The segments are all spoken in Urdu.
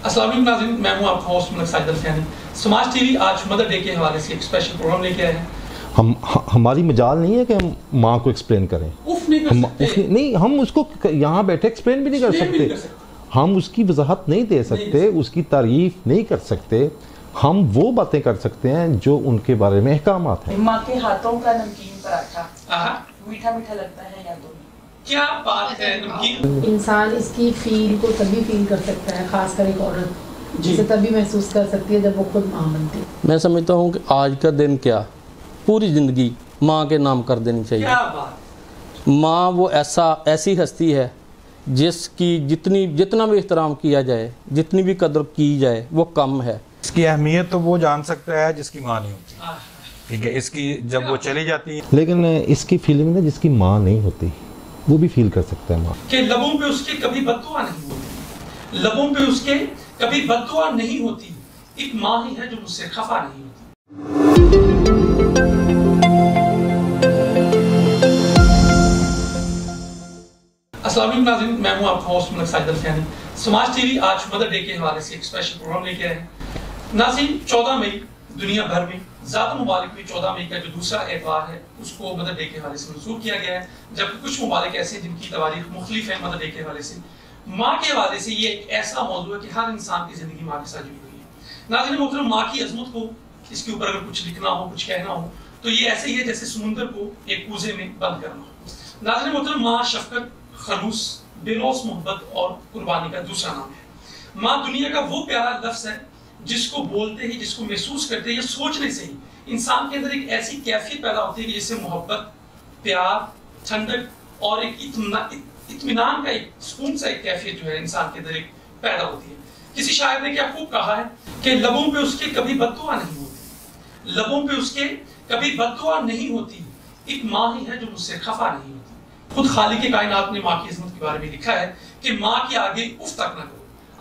السلام علیکم ناظرین، میں ہوں آپ کا ہوسٹ ملک ساجد الفیانی۔ سماج ٹی وی آج مدر ڈے کے حوالے سے ایک اسپیشل پروگرام لے کے آئے ہیں۔ ہماری مجال نہیں ہے کہ ہم ماں کو ایکسپلین کریں، نہیں ہم اس کو یہاں بیٹھے ایکسپلین بھی نہیں کر سکتے، ہم اس کی وضاحت نہیں دے سکتے، اس کی تعریف نہیں کر سکتے، ہم وہ باتیں کر سکتے ہیں جو ان کے بارے میں احکامات ہیں۔ ماں کے ہاتھوں کا نمکین پراٹھا میٹھا میٹھا لگتا ہے یا تو کیا بات ہے نمکین! انسان اس کی فیل کو تبھی فیل کر سکتا ہے، خاص کر ایک عورت جسے تبھی محسوس کر سکتی ہے جب وہ خود ماں بنتی ہے۔ میں سمجھتا ہوں کہ آج کا دن کیا پوری زندگی ماں کے نام کر دینی چاہیے۔ کیا بات! ماں وہ ایسی ہستی ہے جس کی جتنا بھی احترام کیا جائے، جتنی بھی قدر کی جائے وہ کم ہے۔ اس کی اہمیت تو وہ جان سکتا ہے جس کی ماں نہیں ہوتی، ٹھیک ہے، اس کی جب وہ چلی جاتی ہے۔ لیکن اس کی فیلنگ نا جس کی ماں نہیں ہوتی وہ بھی فیل کر سکتا ہے۔ ماں کہ لبوں پہ اس کے کبھی بد دعا نہیں ہوتی، لبوں پہ اس کے کبھی بد دعا نہیں ہوتی، ایک ماں ہی ہے جو مجھ سے خفا نہیں ہوتی۔ السلام علیکم ناظرین، میں ہوں آپ کا ہوسٹ ملک ساجد الفیانی۔ سماج ٹی وی آج مدر ڈے کے حوالے سے ایک اسپیشل پروگرام لے کے آئے ہیں۔ ناظرین، 14 مئی دنیا بھر میں زیادہ ممالک میں 14 مئی کا جو دوسرا اتوار ہے اس کو مدر ڈے کے حوالے سے منسوخ کیا گیا ہے، جبکہ کچھ ممالک ایسے ہیں جن کی تواریخ مختلف ہے مدر ڈے کے حوالے سے۔ ماں کے حوالے سے یہ ایک ایسا موضوع ہے کہ ہر انسان کی زندگی ماں کے ساتھ جڑی ہوئی ہے۔ ناظرین محترم، ماں کی عظمت کو اس کے اوپر اگر کچھ لکھنا ہو، کچھ کہنا ہو تو یہ ایسے ہی ہے جیسے سمندر کو ایک کوزے میں بند کرنا ہو۔ ناظرین محترم، ماں شفقت، خلوص، بے لوث محبت اور قربانی کا دوسرا نام ہے۔ ماں دنیا کا وہ پیارا لفظ ہے جس کو بولتے ہی، جس کو محسوس کرتے یا سوچنے سے ہی انسان کے اندر ایک ایسی کیفیت پیدا ہوتی ہے کہ جس سے محبت، پیار، ٹھنڈک اور ایک اطمینان کا ایک سکون سا ایک کیفیت جو ہے انسان کے اندر ایک پیدا ہوتی ہے۔ کسی شاعر نے کیا خوب کہا ہے کہ لبوں پہ اس کے کبھی بد دعا نہیں ہوتی، لبوں پہ اس کے کبھی بد دعا نہیں ہوتی، ایک ماں ہی ہے جو مجھ سے خفا نہیں ہوتی۔ خود خالق کائنات نے ماں کی عظمت کے بارے میں لکھا ہے کہ ماں کے آگے اف تک نہ کرو۔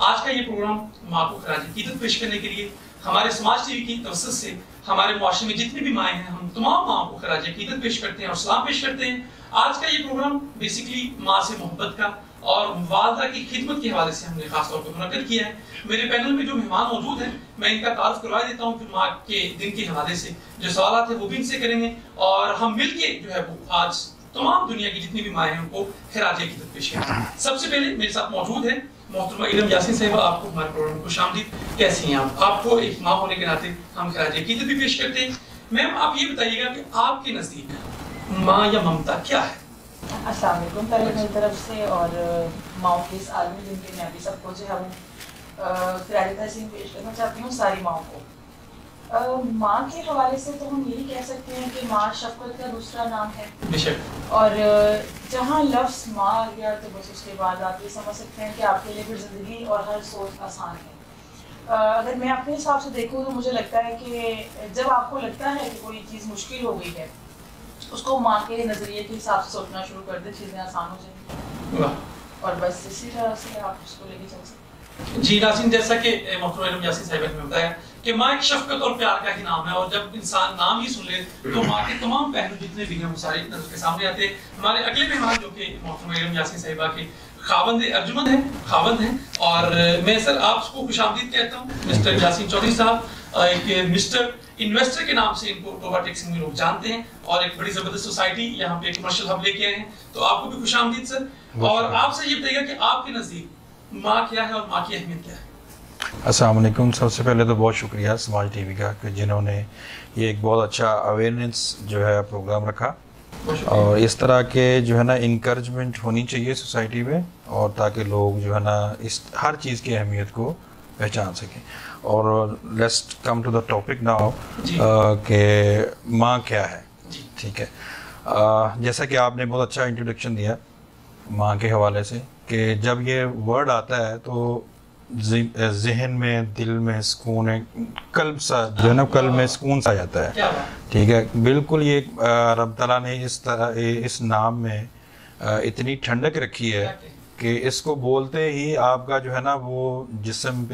آج کا یہ پروگرام ماں کو خراج عقیدت پیش کرنے کے لیے ہمارے سماج ٹی وی کی توسط سے ہمارے معاشرے میں جتنی بھی مائیں ہیں، ہم تمام ماں کو خراج عقیدت پیش کرتے ہیں اور سلام پیش کرتے ہیں۔ آج کا یہ پروگرام بیسیکلی ماں سے محبت کا اور والدہ کی خدمت کے حوالے سے ہم نے خاص طور پر منعقد کیا ہے۔ میرے پینل میں جو مہمان موجود ہیں میں ان کا تعارف کروا دیتا ہوں، پھر ماں کے دن کے حوالے سے جو سوالات ہیں وہ بھی ان سے کریں گے اور ہم مل کے جو ہے وہ آج تمام دنیا کی جتنی بھی مائیں ہیں ان کو خراج عقیدت پیش کریں گے۔ سب سے پہلے میرے ساتھ موجود ہیں محترمہ علم یاسین صاحبہ، آپ کو ہمارے پروگرام کو خوش آمدید۔ کیسی ہیں آپ کو ایک ماں ہونے کے ناطے ہم خراج عقیدت بھی پیش کرتے ہیں۔ میم، آپ یہ بتائیے گا کہ آپ کے نزدیک ماں یا ممتا کیا ہے؟ السلام علیکم، پہلے میری طرف سے اور ماؤں کے اس عالمی دن کے میں بھی سب کو جو ہے وہ خراج تحسین پیش کرنا چاہتی ہوں ساری ماؤں کو۔ ماں کے حوالے سے تو ہم یہی کہہ سکتے ہیں کہ ماں شفقت کا دوسرا نام ہے، بے شک، اور جہاں لفظ ماں آ گیا تو بس اس کے بعد آپ یہ سمجھ سکتے ہیں کہ آپ کے لیے پھر زندگی اور ہر سوچ آسان ہے۔ اگر میں اپنے حساب سے دیکھوں تو مجھے لگتا ہے کہ جب آپ کو لگتا ہے کہ کوئی چیز مشکل ہو گئی ہے، اس کو ماں کے نظریے کے حساب سے سوچنا شروع کر دے، چیزیں آسان ہو جائیں گی اور بس اسی طرح سے آپ اس کو لے کے چل سکتے ہیں۔ جی ناظرین، جیسا کہ محترمہ علم یاسین صاحبہ نے بتایا کہ ماں ایک شفقت اور پیار کا ہی نام ہے، اور جب انسان نام ہی سن لے تو ماں کے تمام پہلو جتنے بھی ہیں وہ سارے نظر کے سامنے آتے ہیں۔ ہمارے اگلے مہمان جو کہ محترمہ علم یاسین صاحبہ کے خاوند ارجمند ہیں اور میں سر آپ کو خوش آمدید کہتا ہوں۔ مسٹر یاسین چودھری صاحب ایک مسٹر انویسٹر کے نام سے ان کو ٹوبا ٹیکسنگ میں لوگ جانتے ہیں اور ایک بڑی زبردست سوسائٹی یہاں پہ کمرشل ہب لے کے آئے ہیں، تو آپ کو بھی خوش آمدید سر۔ اور آپ سے یہ بتائیے گا کہ آپ کے نزدیک ماں کیا ہے اور ماں کی اہمیت کیا ہے؟ السلام علیکم، سب سے پہلے تو بہت شکریہ سماج ٹی وی کا کہ جنہوں نے یہ ایک بہت اچھا اویئرنیس جو ہے پروگرام رکھا، اور اس طرح کے جو ہے نا انکریجمنٹ ہونی چاہیے سوسائٹی میں، اور تاکہ لوگ جو ہے نا اس ہر چیز کی اہمیت کو پہچان سکیں۔ اور let's come to the topic now کہ ماں کیا ہے، ٹھیک ہے۔ جیسا کہ آپ نے بہت اچھا انٹروڈکشن دیا ماں کے حوالے سے کہ جب یہ ورڈ آتا ہے تو ذہن میں، دل میں سکون ہے، قلب سا جو ہے نا قلب میں سکون سا جاتا ہے، ٹھیک ہے۔ بالکل یہ رب تعالیٰ نے اس طرح اس نام میں اتنی ٹھنڈک رکھی ہے کہ اس کو بولتے ہی آپ کا جو ہے نا وہ جسم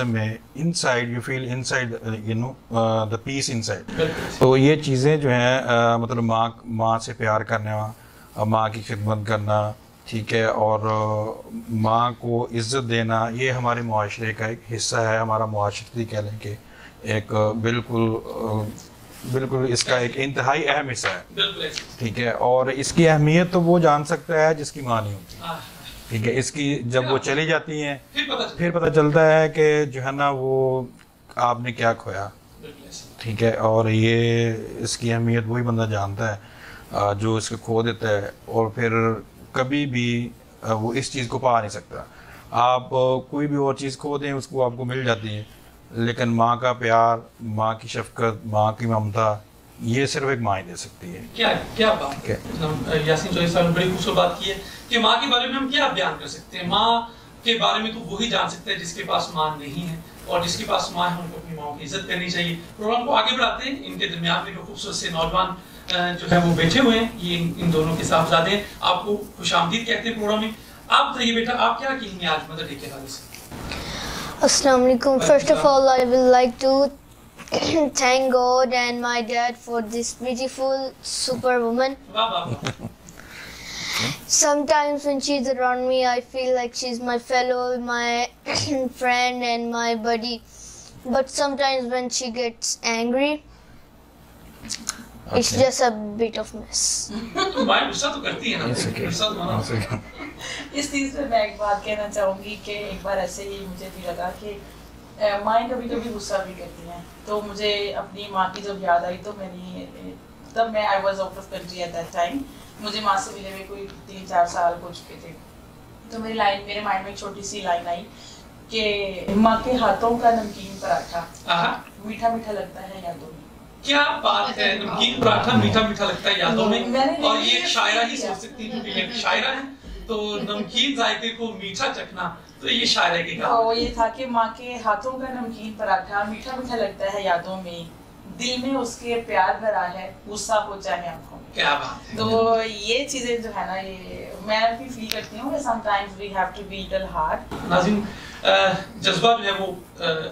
میں inside you feel inside you know the peace inside. تو یہ چیزیں جو ہیں مطلب ماں سے پیار کرنا، ماں کی خدمت کرنا، ٹھیک ہے، اور ماں کو عزت دینا یہ ہمارے معاشرے کا ایک حصہ ہے، ہمارا معاشرتی کہہ لیں کہ ایک بالکل اس کا ایک انتہائی اہم حصہ ہے، ٹھیک ہے، اور اس کی اہمیت تو وہ جان سکتا ہے جس کی ماں نہیں ہوتی، ٹھیک ہے، اس کی جب وہ چلی جاتی ہیں پھر پتہ چلتا ہے کہ جو ہے نا وہ آپ نے کیا کھویا، ٹھیک ہے، اور یہ اس کی اہمیت وہی بندہ جانتا ہے جو اس کو کھو دیتا ہے، اور پھر کبھی بھی وہ اس چیز کو پا نہیں سکتا. آپ کوئی بھی اور چیز کھو دیں اس کو آپ کو مل جاتی ہے، لیکن ماں کا پیار، ماں کی شفقت، ماں کی ممتا یہ صرف ایک ماں ہی دے سکتی ہے. کیا بات ہے یاسین چودھری صاحب نے بڑی خوبصورت بات کی ہے کہ ماں کے بارے میں ہم کیا بیان کر سکتے ہیں. ماں کے بارے میں تو وہی جان سکتے ہیں جس کے پاس ماں نہیں ہے، اور جس کے پاس ماں ہے ان کو اپنی ماں کی عزت کرنی چاہیے. پروگرام کو آگے بڑھاتے ہیں. ان کے درمیان میں جو خوبصورت سے نوجوان جو ہے وہ بیٹھے ہوئے ہیں، یہ ان دونوں کے صاحبزادے ہیں. آپ کو خوش آمدید کہتے ہیں پروگرام میں. آپ بتائیے بیٹا، آپ کیا کہیں گے آج مدر ڈے کے حوالے سے؟ Assalamu alaikum. First of all, I will like to thank God and my dad for this beautiful superwoman. Sometimes when she's around me, I feel like she's my fellow, my friend and my buddy. But sometimes when she gets angry, it's just a bit of mess. اس چیز پہ میں ایک بات کہنا چاہوں گی کہ ایک بار ایسے ہی مجھے بھی لگا کہ مائیں کبھی کبھی غصہ بھی کرتی ہیں. تو مجھے اپنی ماں کی جب یاد آئی تو تب میں I was out of country at that time. مجھے ماں سے ملے ہوئے کوئی 3-4 سال ہو چکے تھے. تو میرے مائنڈ میں ایک چھوٹی سی لائن آئی کہ ماں کے ہاتھوں کا نمکین پراٹھا میٹھا میٹھا لگتا ہے یادوں میں. کیا بات ہے، نمکین پراٹھا میٹھا میٹھا لگتا ہے یادوں میں. اور یہ ایک شاعرہ ہی سوچ سکتی ہے کیونکہ ایک شاعرہ ہے تو نمکین ذائقے کو میٹھا چکھنا تو یہ شاعرہ کی کہانی. وہ یہ تھا کہ ماں کے ہاتھوں کا نمکین پراٹھا میٹھا میٹھا لگتا ہے یادوں میں، دل میں اس کے پیار بھرا ہے، غصہ ہو چاہے آنکھوں میں. کیا بات ہے. تو یہ چیزیں جو ہے نا، یہ میں بھی فیل کرتی ہوں کہ sometimes we have to be little hard. ناظرین، جذبہ جو ہے وہ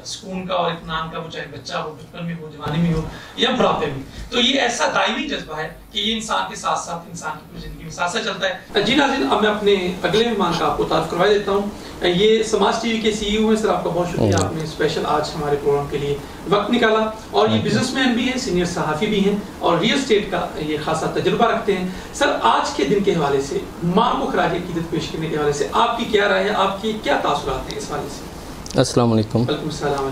سکون کا اور اطمینان کا، وہ چاہے بچہ ہو، بچپن میں ہو، جوانی میں ہو یا بڑھاپے میں، تو یہ ایسا دائمی جذبہ ہے کہ یہ انسان کے ساتھ ساتھ انسان کی پوری زندگی میں ساتھ ساتھ چلتا ہے. جی ناظرین، اب میں اپنے اگلے مہمان کا آپ کو تعارف کروا دیتا ہوں. یہ سماج ٹی وی کے سی ای او ہیں. سر، آپ کا بہت شکریہ، آپ نے اسپیشل آج ہمارے پروگرام کے لیے وقت نکالا. اور یہ بزنس مین بھی ہیں، سینئر صحافی بھی ہیں، اور ریئل اسٹیٹ کا یہ خاصا تجربہ رکھتے ہیں. سر، آج کے دن کے حوالے سے ماں کو خراج عقیدت پیش کرنے کے حوالے سے آپ کی کیا رائے ہے، آپ کی کیا تاثرات ہیں اس حوالے سے؟ السلام علیکم. وعلیکم السلام.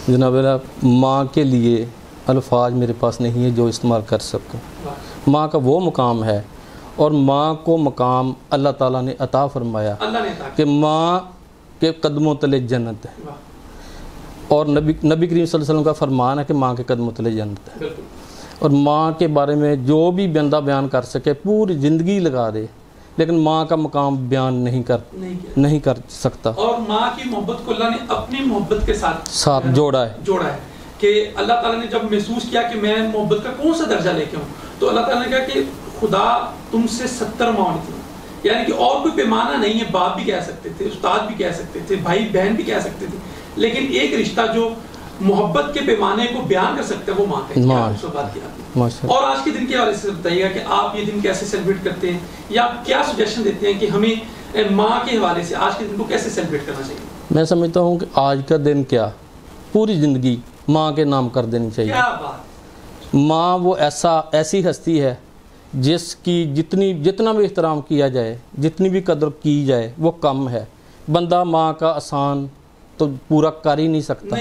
جناب، ماں کے لیے الفاظ میرے پاس نہیں ہے جو استعمال کر سکوں. ماں کا وہ مقام ہے، اور ماں کو مقام اللہ تعالیٰ نے عطا فرمایا کہ ماں کے قدموں تلے جنت ہے، اور نبی کریم صلی اللہ علیہ وسلم کا فرمان ہے کہ ماں کے قدموں تلے جنت ہے. اور ماں کے بارے میں جو بھی بندہ بیان کر سکے پوری زندگی لگا دے، لیکن ماں کا مقام بیان نہیں کر سکتا. اور ماں کی محبت کو اللہ نے اپنی محبت کے ساتھ جوڑا ہے کہ اللہ تعالیٰ نے جب محسوس کیا کہ میں محبت کا کون سا درجہ لے کے ہوں، تو اللہ تعالیٰ نے کہا کہ خدا تم سے 70 ماں تھی. یعنی کہ اور کوئی پیمانہ نہیں ہے. باپ بھی کہہ سکتے تھے، استاد بھی کہہ سکتے تھے، بھائی بہن بھی کہہ سکتے تھے، لیکن ایک رشتہ جو محبت کے پیمانے کو بیان کر سکتا ہے وہ ماں کا. بات کیا آپ نے. اور آج کے دن کے حوالے سے بتائیے گا کہ آپ یہ دن کیسے سیلیبریٹ کرتے ہیں، یا آپ کیا سجیشن دیتے ہیں کہ ہمیں ماں کے حوالے سے آج کے دن کو کیسے سیلیبریٹ کرنا چاہیے؟ میں سمجھتا ہوں کہ آج کا دن کیا پوری زندگی ماں کے نام کر دینی چاہیے. کیا بات. ماں وہ ایسی ہستی ہے جس کی جتنا بھی احترام کیا جائے، جتنی بھی قدر کی جائے وہ کم ہے. بندہ ماں کا آسان تو پورا کر ہی نہیں سکتا،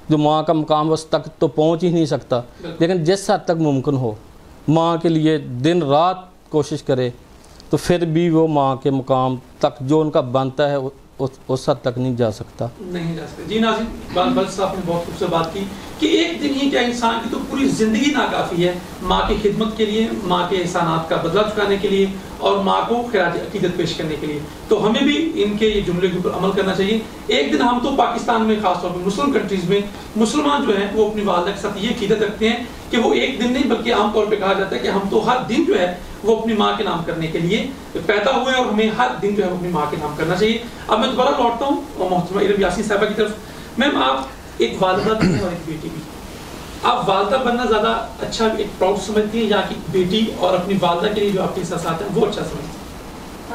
جو ماں کا مقام اس تک تو پہنچ ہی نہیں سکتا، لیکن جس حد تک ممکن ہو ماں کے لیے دن رات کوشش کرے تو پھر بھی وہ ماں کے مقام تک جو ان کا بنتا ہے اس حد تک نہیں جا سکتا. جی ناظرین، اقبال صاحب نے بہت خوبصورت بات کی کہ ایک دن ہی کیا انسان کی تو پوری زندگی ناکافی ہے ماں کی خدمت کے لیے، ماں کے احسانات کا بدلہ چکانے کے لیے، اور ماں کو خراج عقیدت پیش کرنے کے لیے. تو ہمیں بھی ان کے یہ جملے کے اوپر عمل کرنا چاہیے. ایک دن ہم تو پاکستان میں، خاص طور پہ مسلم کنٹریز میں، مسلمان جو ہیں وہ اپنی والدہ کے ساتھ یہ عقیدت رکھتے ہیں کہ وہ ایک دن نہیں بلکہ عام طور پہ کہا جاتا ہے کہ ہم تو ہر دن جو ہے وہ اپنی ماں کے نام کرنے کے لیے پیدا ہوئے، اور ہمیں ہر دن جو ہے اپنی ماں کے نام کرنا چاہیے. اب میں دوبارہ لوٹتا ہوں اور محترمہ ارم یاسین صاحبہ کی طرف. میم، آپ ایک والدہ بھی ہیں اور ایک بیٹی بھی. آپ والدہ بننا زیادہ اچھا ایک پراؤڈ سمجھتی ہیں، یا کہ بیٹی اور اپنی والدہ کے لیے جو آپ کے احساسات ہیں وہ اچھا سمجھتی ہیں؟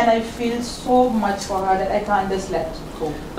and I feel so much for her that I can't just let go.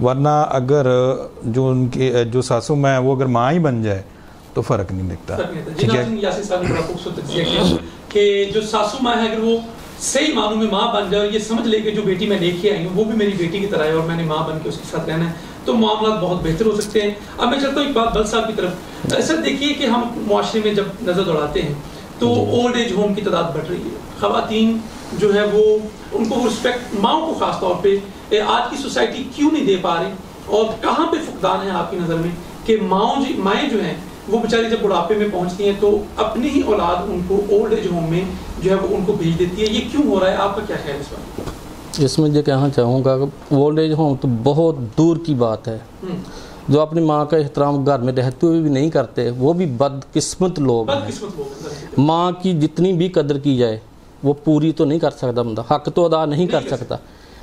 ورنہ اگر جو ان کی جو ساسو ماں ہے وہ اگر ماں ہی بن جائے تو فرق نہیں دکھتا. ٹھیک ہے. یاسر صاحب نے بڑا خوبصورت تجزیہ کیا کہ جو ساسو ماں ہے اگر وہ صحیح معنوں میں ماں بن جائے اور یہ سمجھ لے کہ جو بیٹی میں لے کے آئی ہوں وہ بھی میری بیٹی کی طرح ہے اور میں نے ماں بن کے اس کے ساتھ رہنا ہے, تو معاملات بہت بہتر ہو سکتے ہیں. اب میں چلتا ہوں ایک بات بل صاحب کی طرف. سر دیکھیے کہ ہم معاشرے میں جب نظر دوڑاتے ہیں تو اولڈ ایج ہوم کی تعداد بڑھ رہی ہے. خواتین جو ہے وہ ان کو رسپیکٹ ماؤں کو خاص طور پہ آج کی سوسائٹی کیوں نہیں دے پا رہی, اور کہاں پہ فقدان ہے آپ کی نظر میں کہ مائیں جو ہیں وہ بیچاری جب بڑھاپے میں پہنچتی ہیں تو اپنی ہی اولاد ان کو اولڈ ایج ہوم میں جو ہے وہ ان کو بھیج دیتی ہے, یہ کیوں ہو رہا ہے, آپ کا کیا خیال ہے اس بات؟ اس میں یہ کہنا چاہوں گا کہ اولڈ ایج ہوم تو بہت دور کی بات ہے. جو اپنی ماں کا احترام گھر میں رہتے ہوئے بھی نہیں کرتے وہ بھی بدقسمت لوگ ہیں. ماں کی جتنی بھی قدر کی جائے وہ پوری تو نہیں کر سکتا بندہ, حق تو ادا نہیں کر سکتا,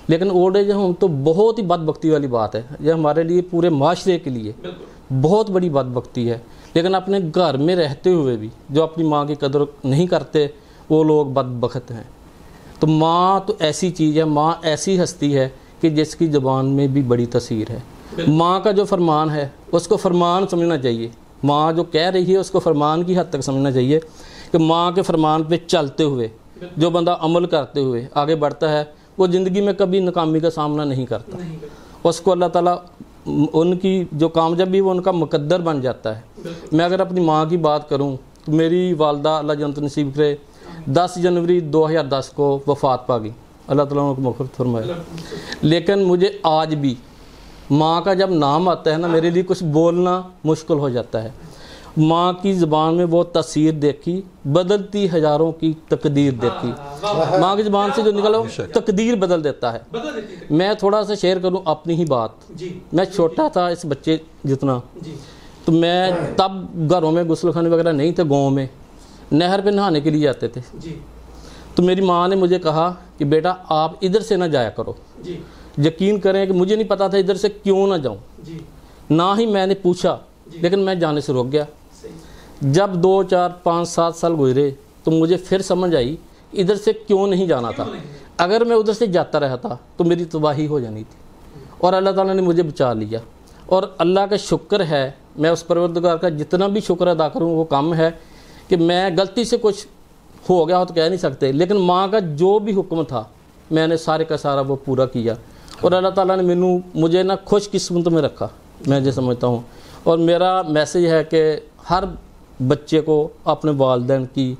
لیکن اولڈ ایج ہوم تو بہت ہی بدبختی والی بات ہے. یہ ہمارے لیے پورے معاشرے کے لیے بہت بڑی بدبختی ہے. لیکن اپنے گھر میں رہتے ہوئے بھی جو اپنی ماں کی قدر نہیں کرتے وہ لوگ بدبخت ہیں. تو ماں تو ایسی چیز ہے, ماں ایسی ہستی ہے کہ جس کی زبان میں بھی بڑی تاثیر ہے. ماں کا جو فرمان ہے اس کو فرمان سمجھنا چاہیے. ماں جو کہہ رہی ہے اس کو فرمان کی حد تک سمجھنا چاہیے کہ ماں کے فرمان پہ چلتے ہوئے جو بندہ عمل کرتے ہوئے آگے بڑھتا ہے وہ زندگی میں کبھی ناکامی کا سامنا نہیں کرتا. اس کو اللہ تعالیٰ ان کی جو کامیابی وہ ان کا مقدر بن جاتا ہے. میں اگر اپنی ماں کی بات کروں تو میری والدہ اللہ جنت نصیب کرے 10 جنوری 2010 کو وفات پا گئی, اللہ تعالیٰ ان کو مغفرت فرمائے. لیکن مجھے آج بھی ماں کا جب نام آتا ہے نا میرے لیے کچھ بولنا مشکل ہو جاتا ہے. ماں کی زبان میں وہ تاثیر دیکھی, بدلتی ہزاروں کی تقدیر دیکھی. ماں کی زبان سے جو نکلا وہ تقدیر بدل دیتا ہے. میں تھوڑا سا شیئر کروں اپنی ہی بات. میں چھوٹا تھا اس بچے جتنا, تو میں تب گھروں میں غسل خانے وغیرہ نہیں تھے, گاؤں میں نہر پہ نہانے کے لیے جاتے تھے. تو میری ماں نے مجھے کہا کہ بیٹا آپ ادھر سے نہ جایا کرو. یقین کریں کہ مجھے نہیں پتا تھا ادھر سے کیوں نہ جاؤں, نہ ہی میں نے پوچھا, لیکن میں جانے سے روک گیا. جب 2 4 5 7 سال گزرے تو مجھے پھر سمجھ آئی ادھر سے کیوں نہیں جانا تھا. اگر میں ادھر سے جاتا رہتا تو میری تباہی ہو جانی تھی, اور اللہ تعالیٰ نے مجھے بچا لیا. اور اللہ کا شکر ہے, میں اس پروردگار کا جتنا بھی شکر ادا کروں وہ کم ہے کہ میں غلطی سے کچھ ہو گیا ہو تو کہہ نہیں سکتے, لیکن ماں کا جو بھی حکم تھا میں نے سارے کا سارا وہ پورا کیا. اور اللہ تعالیٰ نے مجھے نا خوش قسمت میں رکھا, میں جو سمجھتا ہوں. اور میرا میسیج ہے کہ ہر بچے کو اپنے والدین کی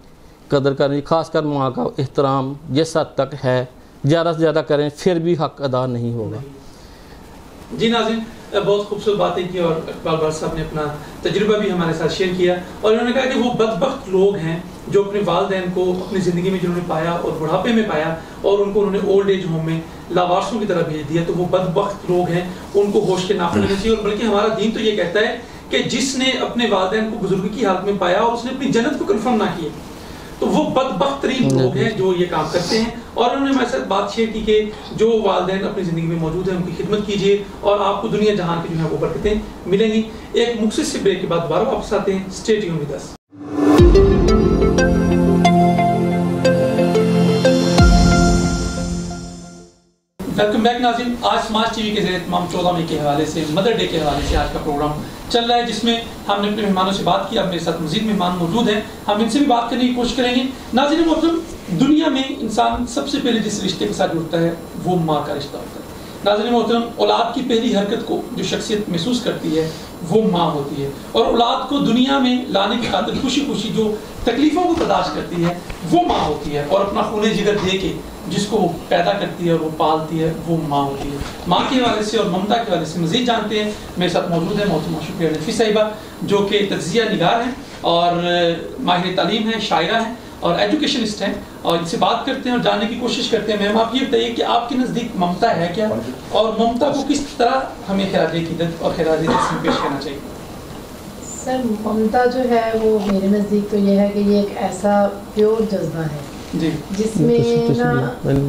قدر کرنی, خاص کر ماں کا احترام جس حد تک ہے زیادہ سے زیادہ کریں, پھر بھی حق ادا نہیں ہوگا. جی ناظرین, بہت خوبصورت باتیں کی اور اقبال بٹ صاحب نے اپنا تجربہ بھی ہمارے ساتھ شیئر کیا, اور انہوں نے کہا کہ وہ بدبخت لوگ ہیں جو اپنے والدین کو اپنی زندگی میں جنہوں نے پایا اور بڑھاپے میں پایا اور ان کو انہوں نے اولڈ ایج ہوم میں لاوارثوں کی طرح بھیج دیا, تو وہ بدبخت لوگ ہیں, ان کو ہوش کے ناخن لینے چاہیے. اور بلکہ ہمارا دین تو یہ کہتا ہے کہ جس نے اپنے والدین کو بزرگی کی حالت میں پایا اور اس نے اپنی جنت کو کنفرم نہ کیا تو وہ بدبخت ترین لوگ ہیں جو یہ کام کرتے ہیں. اور انہوں نے ہمارے ساتھ بات شیئر کی کہ جو والدین اپنی زندگی میں موجود ہیں ان کی خدمت کیجیے اور آپ کو دنیا جہان کی جو ہے وہ برکتیں ملیں گی. ایک مختصر سے بریک کے بعد دوبارہ واپس آتے ہیں. Stay tune with us. Welcome back ناظرین. آج سماج ٹی وی کے زیر اہتمام 14 مئی کے حوالے سے مدر ڈے کے حوالے سے آج کا پروگرام چل رہا ہے, جس میں ہم نے اپنے مہمانوں سے بات کی. اب میرے ساتھ مزید مہمان موجود ہیں, ہم ان سے بھی بات کرنے کی کوشش کریں گے. ناظرین محترم, دنیا میں انسان سب سے پہلے جس رشتے کے ساتھ جڑتا ہے وہ ماں کا رشتہ ہوتا ہے. ناظرین محترم, اولاد کی پہلی حرکت کو جو شخصیت محسوس کرتی ہے وہ ماں ہوتی ہے, اور اولاد کو دنیا میں لانے کی خاطر خوشی خوشی جو تکلیفوں کو برداشت کرتی ہے وہ ماں ہوتی ہے, اور اپنا خون جگر دے کے جس کو وہ پیدا کرتی ہے اور وہ پالتی ہے وہ ماں ہوتی ہے. ماں کے حوالے سے اور ممتا کے حوالے سے مزید جانتے ہیں. میرے ساتھ موجود ہے محترمہ شکریہ نفی صاحبہ, جو کہ تجزیہ نگار ہیں اور ماہر تعلیم ہیں, شاعرہ ہیں اور ایجوکیشنسٹ ہیں, اور ان سے بات کرتے ہیں اور جاننے کی کوشش کرتے ہیں. میم آپ یہ بتائیے کہ آپ کے نزدیک ممتا ہے کیا, اور ممتا کو کس طرح ہمیں خراج عقیدت اور خراج تحسین پیش کرنا چاہیے؟ سر ممتا جو ہے وہ میرے نزدیک تو یہ ہے کہ یہ ایک ایسا پیور جذبہ ہے جس میں نا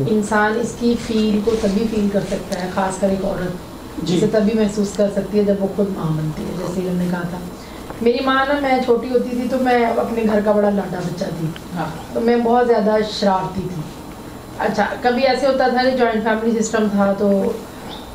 انسان اس کی فیل کو تبھی فیل کر سکتا ہے, خاص کر ایک عورت جسے تبھی محسوس کر سکتی ہے جب وہ خود ماں بنتی ہے. جیسے انہوں نے کہا تھا, میری ماں نا, میں چھوٹی ہوتی تھی تو میں اپنے گھر کا بڑا لاڈا بچہ تھی, تو میں بہت زیادہ شرارتی تھی. اچھا کبھی ایسے ہوتا تھا کہ جوائنٹ فیملی سسٹم تھا تو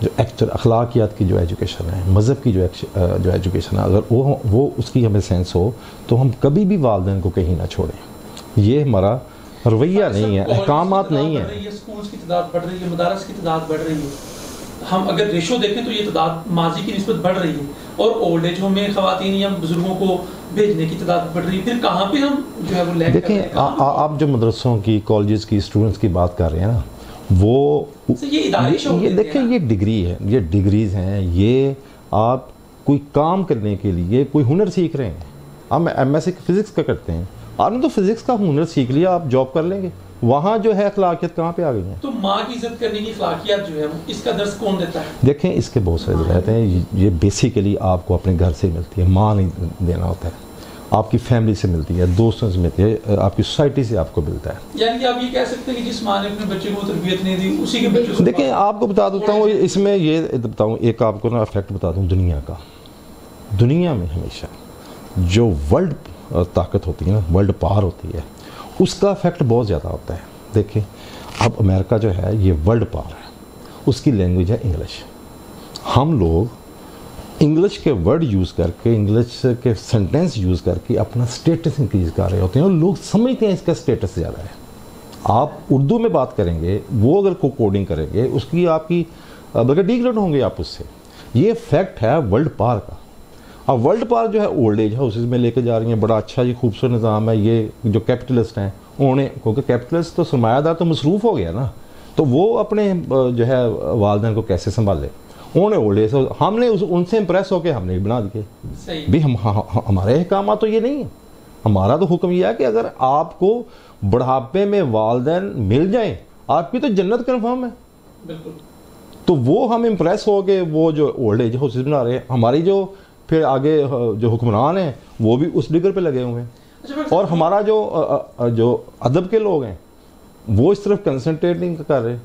جو ایکچوئل اخلاقیات کی جو ایجوکیشن ہے، مذہب کی جو ایجوکیشن ہے، اگر وہ اس کی ہمیں سینس ہو تو ہم کبھی بھی والدین کو کہیں نہ چھوڑیں. یہ ہمارا رویہ نہیں ہے، احکامات نہیں ہیں. اسکولز کی تعداد بڑھ رہی ہے، مدارس کی تعداد بڑھ رہی ہے. ہم اگر ریشو دیکھیں تو یہ تعداد ماضی کی نسبت بڑھ رہی ہے، اور اولڈ ایج ہوم میں خواتین یا بزرگوں کو بھیجنے کی تعداد بڑھ رہی ہے. پھر کہاں پہ ہم جو ہے وہ لیک کرتے ہیں؟ دیکھیں آپ جو مدرسوں کی، کالجز کی اسٹوڈنٹس کی بات کر رہے ہیں نا، وہ یہ دیکھیں یہ ڈگری ہے، یہ ڈگریز ہیں. یہ آپ کوئی کام کرنے کے لیے کوئی ہنر سیکھ رہے ہیں. ہم ایم ایس سی فزکس کا کرتے ہیں، آپ نے تو فزکس کا ہنر سیکھ لیا، آپ جاب کر لیں گے. وہاں جو ہے اخلاقیات کہاں پہ آ گئی ہیں؟ تو ماں کی عزت کرنے کی اخلاقیات جو ہے اس کا درس کون دیتا ہے؟ دیکھیں اس کے بہت سارے رہتے ہیں. یہ بیسیکلی آپ کو اپنے گھر سے ملتی ہے، ماں نہیں دینا ہوتا ہے، آپ کی فیملی سے ملتی ہے، دوستوں سے ملتی ہے، آپ کی سوسائٹی سے آپ کو ملتا ہے. یعنی کہ آپ یہ کہہ سکتے ہیں کہ جس ماں نے اپنے بچے کو تربیت نہیں دی اسی کے بچے کو. دیکھیں آپ کو بتا دیتا ہوں، اس میں یہ بتاؤں ایک آپ کو نا افیکٹ بتا دوں دنیا کا. دنیا میں ہمیشہ جو ورلڈ طاقت ہوتی ہے نا، ورلڈ پاور ہوتی ہے، اس کا افیکٹ بہت زیادہ ہوتا ہے. دیکھیں اب امریکہ جو ہے یہ ورلڈ پاور ہے، اس کی لینگویج ہے انگلش. ہم لوگ انگلش کے ورڈ یوز کر کے، انگلش کے سینٹینس یوز کر کے اپنا سٹیٹس انکریز کر رہے ہوتے ہیں، اور لوگ سمجھتے ہیں اس کا سٹیٹس زیادہ ہے. آپ اردو میں بات کریں گے، وہ اگر کوڈنگ کریں گے اس کی آپ کی بلکہ ڈی گریڈ ہوں گے آپ اس سے. یہ فیکٹ ہے ورلڈ پاور کا. اب ورلڈ پاور جو ہے اولڈ ایج ہاؤسز میں لے کے جا رہی ہیں، بڑا اچھا یہ خوبصورت نظام ہے. یہ جو کیپٹلسٹ ہیں انہیں، کیونکہ کیپٹلسٹ تو سرمایہ دار تو مصروف ہو گیا نا، تو وہ اپنے جو ہے والدین کو کیسے سنبھال لے. انہوں نے اولڈ ایج، ہم نے ان سے امپریس ہو کے ہم نے بنا دیے بھی. ہمارے احکامات تو یہ نہیں ہیں. ہمارا تو حکم یہ ہے کہ اگر آپ کو بڑھاپے میں والدین مل جائیں آپ کی تو جنت کنفرم ہے. بالکل. تو وہ ہم امپریس ہو کے وہ جو اولڈ ایج ہاؤسز بنا رہے ہیں، ہماری جو پھر آگے جو حکمران ہیں وہ بھی اس ڈگر پہ لگے ہوئے ہیں. اور ہمارا جو ادب کے لوگ ہیں وہ اس طرف کنسنٹریٹ نہیں کر رہے.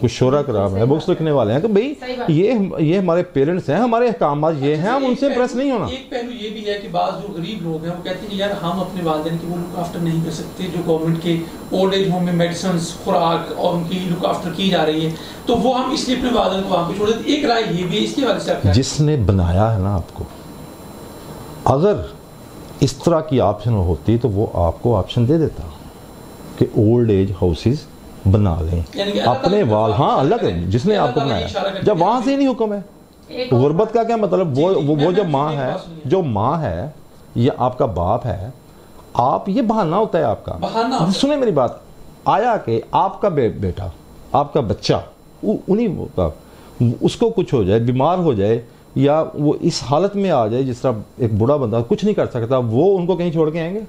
کچھ شعراء کرام ہیں، بکس لکھنے والے ہیں کہ بھئی یہ ہمارے پیرنٹس ہیں، ہمارے احکامات یہ ہیں، ہم ان سے امپریس نہیں ہونا. ایک پہلو یہ بھی ہے کہ بعض جو غریب لوگ ہیں وہ کہتے ہیں کہ یار ہم اپنے والدین کی وہ لک آفٹر نہیں کر سکتے جو گورنمنٹ کے اولڈ ایج ہوم میں میڈیسنس، خوراک اور ان کی لک آفٹر کی جا رہی ہے، تو وہ ہم اس لیے اپنے والدین کو وہاں پہ چھوڑ دیتے. ایک رائے یہ بھی ہے اس کے حوالے سے آپ کیا؟ جس نے بنایا ہے نا آپ کو، اگر اس طرح کی آپشن ہوتی تو وہ آپ کو آپشن دے دیتا کہ اولڈ ایج ہاؤسز بنا لیں اپنے ہاں اللہ کریں جس نے آپ کو بنایا. جب وہاں سے ہی نہیں حکم ہے. غربت کا کیا مطلب؟ وہ جو ماں ہے یا آپ کا باپ ہے، آپ یہ بہانہ ہوتا ہے آپ کا. سنیں میری بات، آیا کہ آپ کا بیٹا، آپ کا بچہ اس کو کچھ ہو جائے، بیمار ہو جائے، یا وہ اس حالت میں آ جائے جس طرح ایک بوڑھا بندہ کچھ نہیں کر سکتا، وہ ان کو کہیں چھوڑ کے آئیں گے؟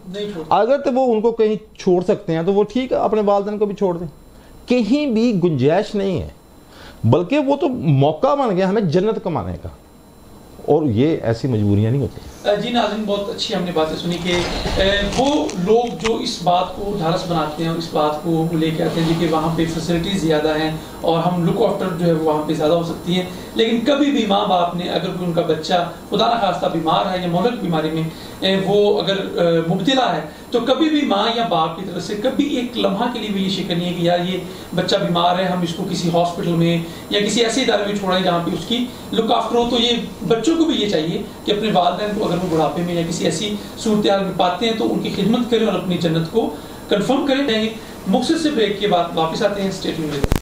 اگر تو وہ ان کو کہیں چھوڑ سکتے ہیں تو وہ ٹھیک ہے، اپنے والدین کو بھی چھوڑ دیں. کہیں بھی گنجائش نہیں ہے، بلکہ وہ تو موقع بن گیا ہمیں جنت کمانے کا، اور یہ ایسی مجبوریاں نہیں ہوتی. جی ناظرین، بہت اچھی ہم نے باتیں سنی کہ وہ لوگ جو اس بات کو ڈھارس بناتے ہیں اور اس بات کو لے کے آتے ہیں کہ وہاں پہ فیسلٹیز زیادہ ہیں اور ہم لک آفٹر جو ہے وہاں پہ زیادہ ہو سکتی ہے، لیکن کبھی بھی ماں باپ نے اگر کوئی ان کا بچہ خدا نخواستہ بیمار ہے یا مہلک بیماری میں وہ اگر مبتلا ہے تو کبھی بھی ماں یا باپ کی طرف سے کبھی ایک لمحہ کے لیے بھی یہ فکر نہیں ہے کہ یار یہ بچہ بیمار ہے، ہم اس کو کسی ہاسپٹل میں یا کسی ایسے ادارے میں چھوڑیں جہاں پہ اس کی لک آفٹر ہو. تو یہ بچوں کو بھی یہ چاہیے کہ اپنے والدین کو اگر وہ بڑھاپے میں یا کسی ایسی صورتحال میں پاتے ہیں تو ان کی خدمت کریں اور اپنی جنت کو کنفرم کریں. مختصر سے بریک کے بعد واپس آتے ہیں. Stay tuned.